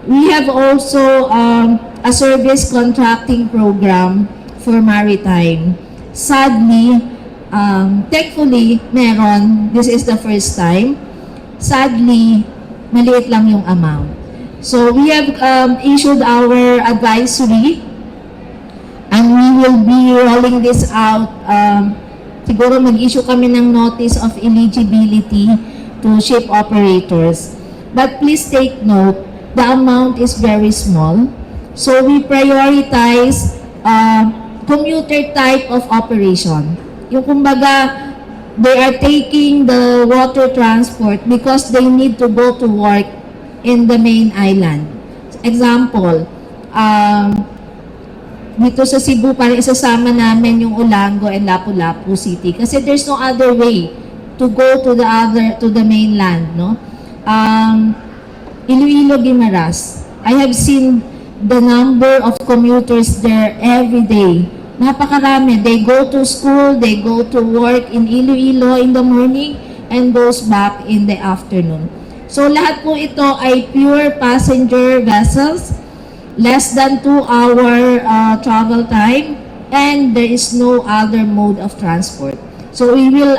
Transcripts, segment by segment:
We have also a service contracting program for maritime. Sadly, thankfully, meron. This is the first time. Sadly, maliit lang yung amount. So we have issued our advisory and we will be rolling this out. Siguro mag-issue kami ng notice of eligibility to ship operators. But please take note, the amount is very small. So we prioritize commuter type of operation. Yung kumbaga, they are taking the water transport because they need to go to work in the main island. Example, dito sa Cebu, parang isasama namin yung Olango and Lapu-Lapu City kasi there's no other way to go to the mainland, no? Iloilo, Guimaras. I have seen the number of commuters there every day. Napakarami. They go to school, they go to work in Iloilo in the morning and goes back in the afternoon. So lahat po ito ay pure passenger vessels, less than 2-hour travel time, and there is no other mode of transport. So we will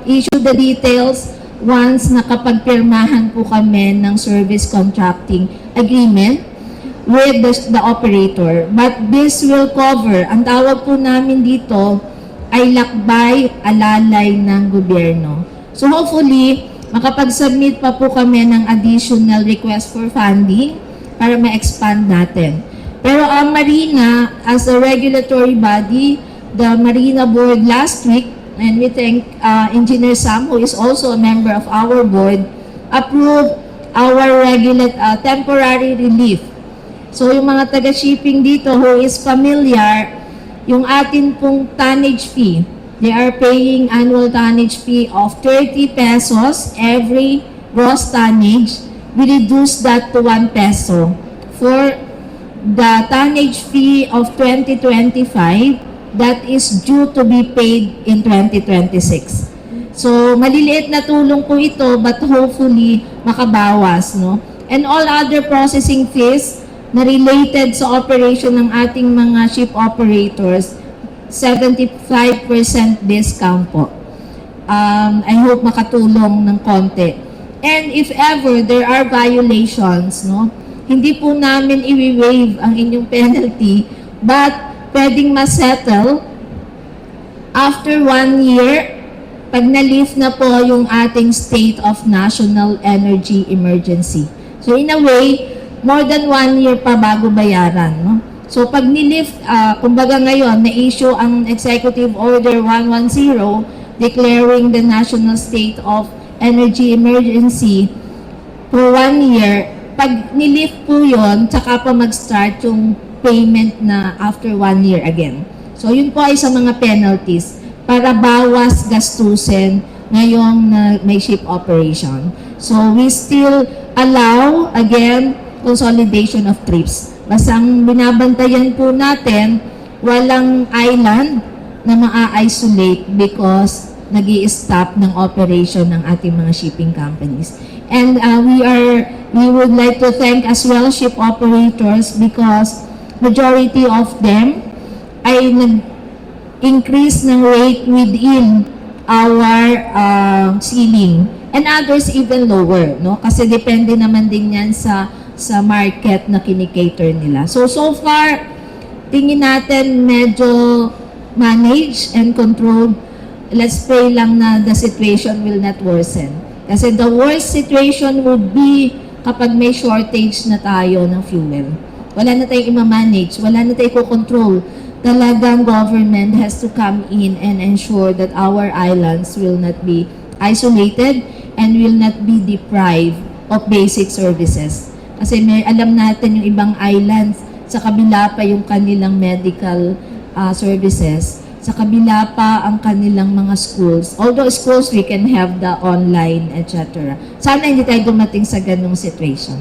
issue the details once nakapagpirmahan po kami ng service contracting agreement with the operator. But this will cover, ang tawag po namin dito ay lakbay alalay ng gobyerno. So hopefully, makapag-submit pa po kami ng additional request for funding para ma-expand natin. Pero ang Marina, as a regulatory body, the Marina Board last week, and we thank Engineer Sam, who is also a member of our board, approved our temporary relief. So yung mga taga-shipping dito who is familiar, yung atin pong tonnage fee, they are paying annual tonnage fee of 30 pesos every gross tonnage. We reduce that to 1 peso. For the tonnage fee of 2025, that is due to be paid in 2026. So maliliit na tulong po ito, but hopefully makabawas, no? And all other processing fees na related sa operation ng ating mga ship operators, 75% discount po. I hope makatulong ng konti. And if ever there are violations, no, hindi po namin i-waive ang inyong penalty, but pwedeng ma-settle after 1 year pag na-lift na po yung ating state of national energy emergency. So in a way, more than 1 year pa bago bayaran, no? So pag nilift, kumbaga ngayon, na-issue ang Executive Order 110 declaring the national state of energy emergency for 1 year. Pag nilift po yun, tsaka pa mag-start yung payment na after 1 year again. So yun po ay sa mga penalties para bawas gastusin ngayong na may ship operation. So we still allow, again, consolidation of trips. Basta ang binabantayan po natin, walang island na ma-isolate because nag-i-stop ng operation ng ating mga shipping companies. And we would like to thank as well ship operators because majority of them ay nag-increase ng rate within our ceiling. And others even lower, no? Kasi depende naman din yan sa market na kinikater nila. So far, tingin natin medyo managed and controlled. Let's pray lang na the situation will not worsen. Kasi the worst situation would be kapag may shortage na tayo ng fuel. Wala na tayong ima-manage, wala na tayong control. Talagang government has to come in and ensure that our islands will not be isolated and will not be deprived of basic services. Kasi may alam natin yung ibang islands, sa kabila pa yung kanilang medical services, sa kabila pa ang kanilang mga schools. Although schools, we can have the online, etc. Sana hindi tayo dumating sa ganung situation.